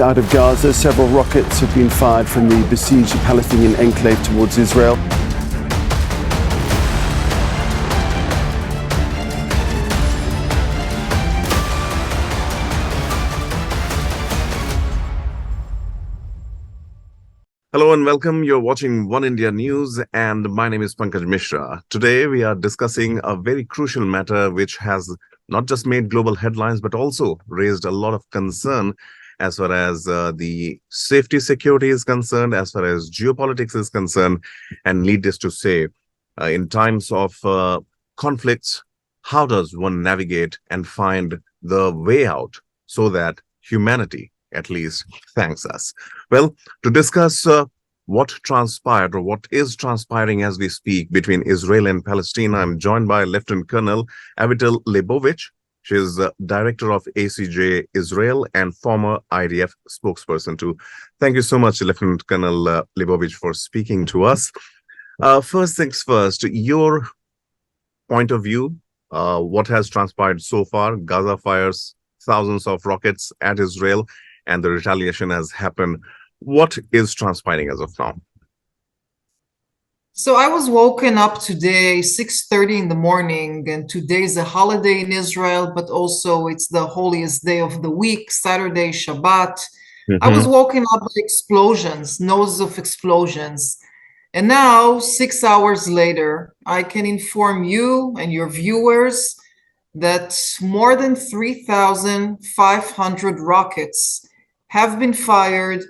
Out of Gaza, several rockets have been fired from the besieged Palestinian enclave towards Israel. Hello and welcome. You're watching Oneindia News and my name is Pankaj Mishra. Today we are discussing a very crucial matter which has not just made global headlines but also raised a lot of concern as far as the safety security is concerned, as far as geopolitics is concerned, and needless to say, in times of conflicts, how does one navigate and find the way out so that humanity at least thanks us? Well, to discuss what transpired or what is transpiring as we speak between Israel and Palestine, I'm joined by Lt Col Avital Leibovich. She is director of ACJ Israel and former IDF spokesperson too. Thank you so much, Lt Col Leibovich, for speaking to us. First things first, your point of view, what has transpired so far? Gaza fires thousands of rockets at Israel and the retaliation has happened. What is transpiring as of now? So I was woken up today, 6:30 in the morning, and today is a holiday in Israel, but also it's the holiest day of the week, Saturday, Shabbat. I was woken up by explosions, noises of explosions. And now, 6 hours later, I can inform you and your viewers that more than 3,500 rockets have been fired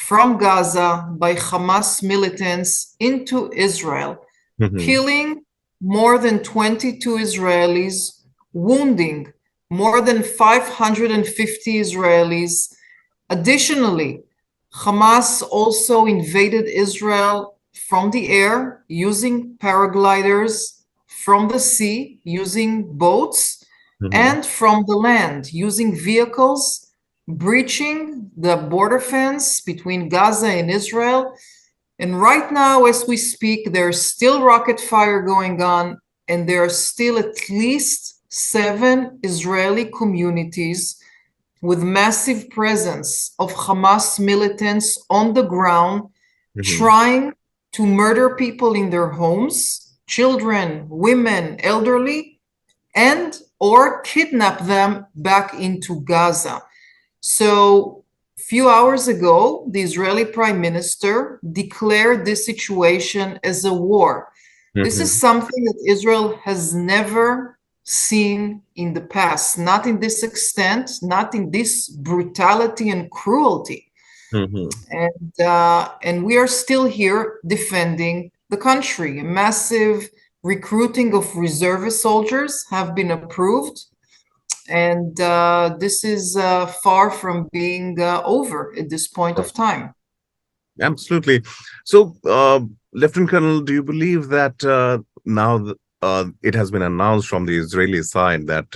from Gaza by Hamas militants into Israel, killing more than 22 Israelis, wounding more than 550 Israelis. Additionally, Hamas also invaded Israel from the air using paragliders, from the sea using boats, and from the land using vehicles, breaching the border fence between Gaza and Israel. And right now, as we speak, there's still rocket fire going on, and there are still at least 7 Israeli communities with massive presence of Hamas militants on the ground, trying to murder people in their homes, children, women, elderly, and or kidnap them back into Gaza. So a few hours ago, the Israeli Prime Minister declared this situation as a war. This is something that Israel has never seen in the past, not in this extent, not in this brutality and cruelty. And we are still here defending the country. A massive recruiting of reservist soldiers have been approved. And this is far from being over at this point of time. Absolutely. So, Lieutenant Colonel, do you believe that now it has been announced from the Israeli side that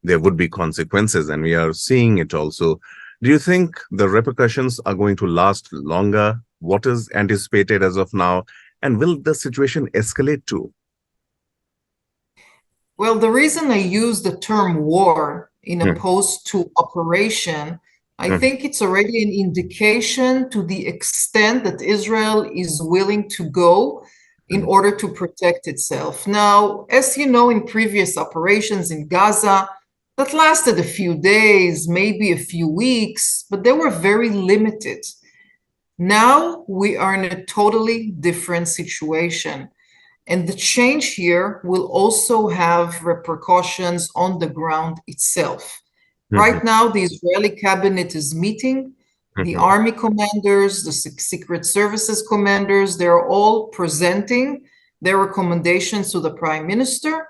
there would be consequences, and we are seeing it also? Do you think the repercussions are going to last longer? What is anticipated as of now? And will the situation escalate too? Well, the reason I use the term war in opposed to operation, I think it's already an indication to the extent that Israel is willing to go in order to protect itself. Now, as you know, in previous operations in Gaza, that lasted a few days, maybe a few weeks, but they were very limited. Now we are in a totally different situation. And the change here will also have repercussions on the ground itself. Right now, the Israeli cabinet is meeting. The army commanders, the secret services commanders, they're all presenting their recommendations to the prime minister.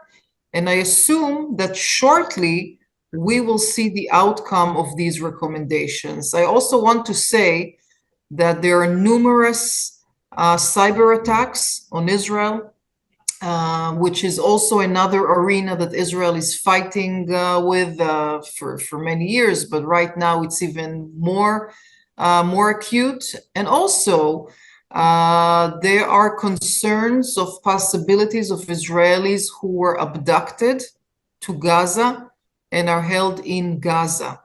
And I assume that shortly we will see the outcome of these recommendations. I also want to say that there are numerous cyber attacks on Israel, which is also another arena that Israel is fighting with for many years, but right now it's even more acute. And also, there are concerns of possibilities of Israelis who were abducted to Gaza and are held in Gaza.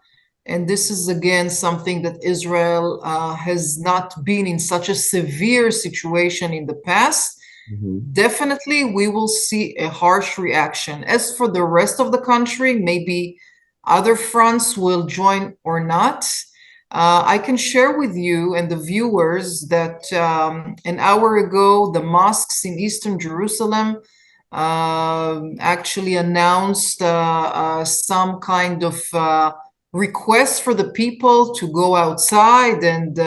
And this is, again, something that Israel has not been in such a severe situation in the past. Definitely, we will see a harsh reaction. As for the rest of the country, maybe other fronts will join or not. I can share with you and the viewers that an hour ago, the mosques in Eastern Jerusalem actually announced some kind of request for the people to go outside and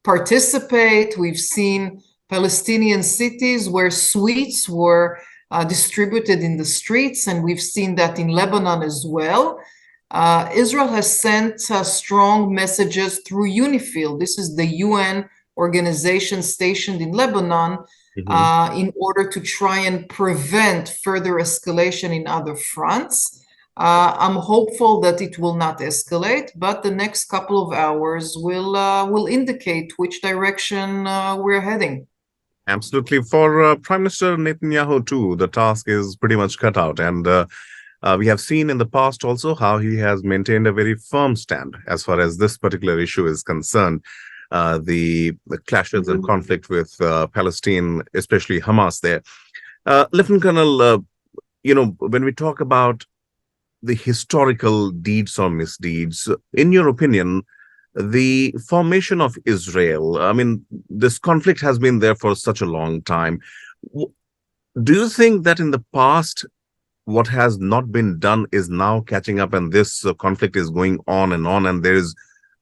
participate. We've seen Palestinian cities where sweets were distributed in the streets, and we've seen that in Lebanon as well. Israel has sent strong messages through UNIFIL. This is the UN organization stationed in Lebanon, in order to try and prevent further escalation in other fronts. I'm hopeful that it will not escalate, but the next couple of hours will indicate which direction we're heading. Absolutely. For Prime Minister Netanyahu, too, the task is pretty much cut out. And we have seen in the past also how he has maintained a very firm stand as far as this particular issue is concerned. The clashes and conflict with Palestine, especially Hamas there. Lieutenant Colonel, when we talk about the historical deeds or misdeeds, in your opinion, the formation of Israel, I mean, this conflict has been there for such a long time. Do you think that in the past, what has not been done is now catching up, and this conflict is going on, and there is,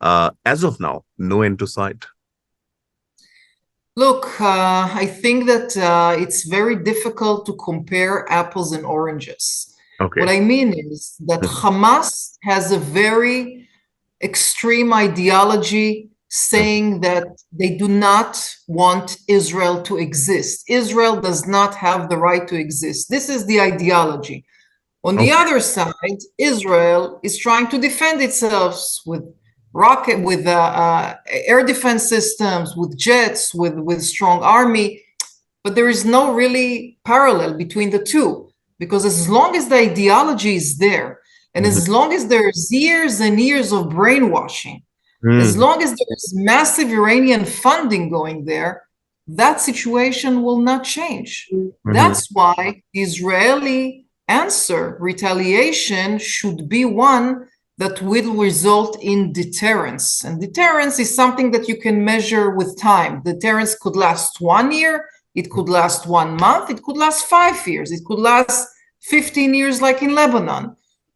as of now, no end to sight? Look, I think that it's very difficult to compare apples and oranges. Okay. What I mean is that Hamas has a very extreme ideology saying that they do not want Israel to exist. Israel does not have the right to exist. This is the ideology. On the other side, Israel is trying to defend itself with air defense systems, with jets, with strong army. But there is no really parallel between the two, because as long as the ideology is there, and as long as there's years and years of brainwashing, as long as there's massive Iranian funding going there, that situation will not change. That's why the Israeli answer, retaliation, should be one that will result in deterrence. And deterrence is something that you can measure with time. Deterrence could last 1 year, it could last 1 month, it could last 5 years, it could last 15 years like in Lebanon.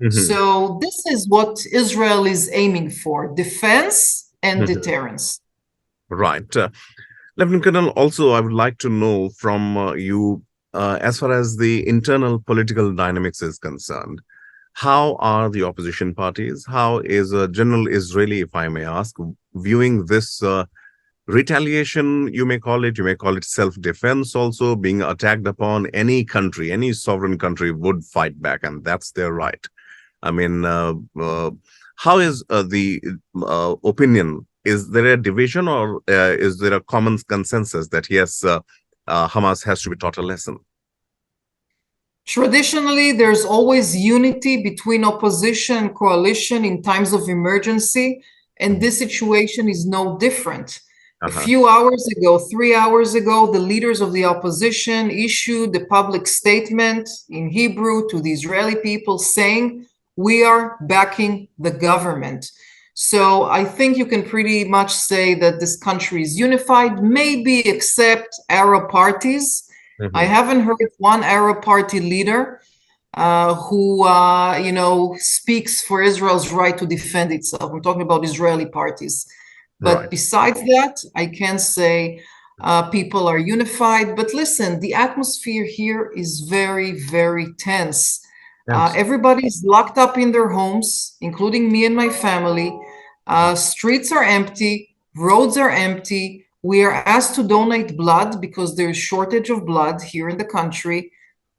So this is what Israel is aiming for, defense and deterrence. Right. Lieutenant Colonel, also, I would like to know from you, as far as the internal political dynamics is concerned, how are the opposition parties, how is General Israeli, if I may ask, viewing this retaliation, you may call it self-defense also, being attacked upon? Any country, any sovereign country would fight back, and that's their right. I mean, how is the opinion? Is there a division, or is there a common consensus that yes, Hamas has to be taught a lesson? Traditionally, there's always unity between opposition and coalition in times of emergency, and this situation is no different. A few hours ago, 3 hours ago, the leaders of the opposition issued a public statement in Hebrew to the Israeli people saying, we are backing the government. So I think you can pretty much say that this country is unified, maybe except Arab parties. I haven't heard one Arab party leader who speaks for Israel's right to defend itself. I'm talking about Israeli parties. But besides that, I can say people are unified. But listen, the atmosphere here is very, very tense. Everybody's locked up in their homes, including me and my family. Streets are empty, roads are empty. We are asked to donate blood because there's shortage of blood here in the country.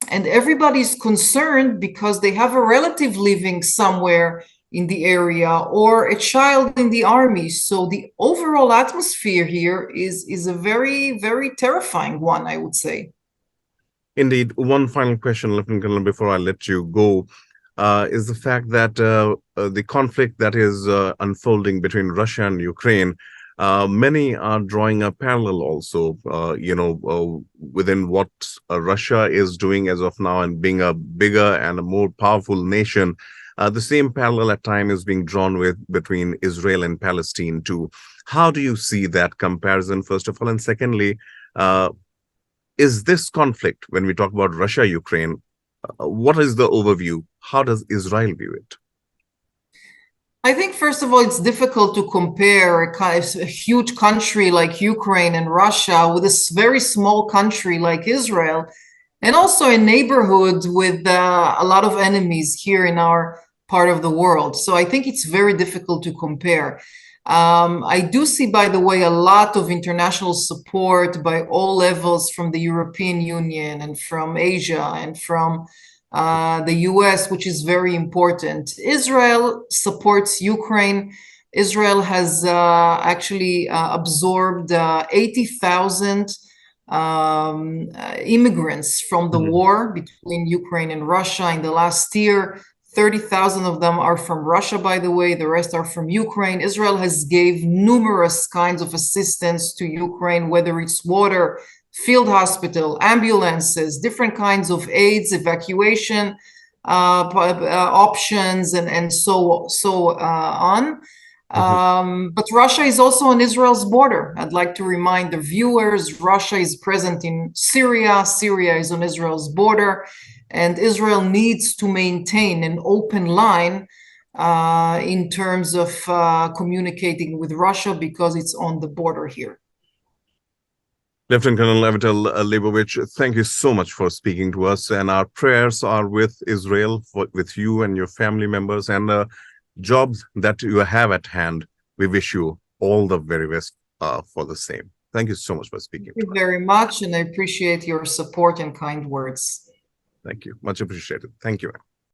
And everybody's concerned because they have a relative living somewhere in the area or a child in the army. So the overall atmosphere here is a very, very terrifying one, I would say. Indeed. One final question, Lieutenant Colonel, before I let you go. is the fact that the conflict that is unfolding between Russia and Ukraine, many are drawing a parallel also, within what Russia is doing as of now and being a bigger and a more powerful nation. The same parallel at times is being drawn between Israel and Palestine too. How do you see that comparison, first of all? And secondly, is this conflict, when we talk about Russia-Ukraine, what is the overview? How does Israel view it? I think, first of all, it's difficult to compare a huge country like Ukraine and Russia with a very small country like Israel, and also a neighborhood with a lot of enemies here in our part of the world. So I think it's very difficult to compare. I do see, by the way, a lot of international support by all levels from the European Union and from Asia and from the US, which is very important. Israel supports Ukraine. Israel has actually absorbed 80,000 immigrants from the war between Ukraine and Russia in the last year. 30,000 of them are from Russia, by the way. The rest are from Ukraine. Israel has gave numerous kinds of assistance to Ukraine, whether it's water, field hospital, ambulances, different kinds of aids, evacuation options, and so on. But Russia is also on Israel's border. I'd like to remind the viewers, Russia is present in Syria. Syria is on Israel's border. And Israel needs to maintain an open line in terms of communicating with Russia because it's on the border here. Lieutenant Colonel Avital Leibovich, thank you so much for speaking to us. And our prayers are with Israel, with you and your family members, and the jobs that you have at hand. We wish you all the very best for the same. Thank you so much for speaking. Thank you very much, and I appreciate your support and kind words. Thank you. Much appreciated. Thank you.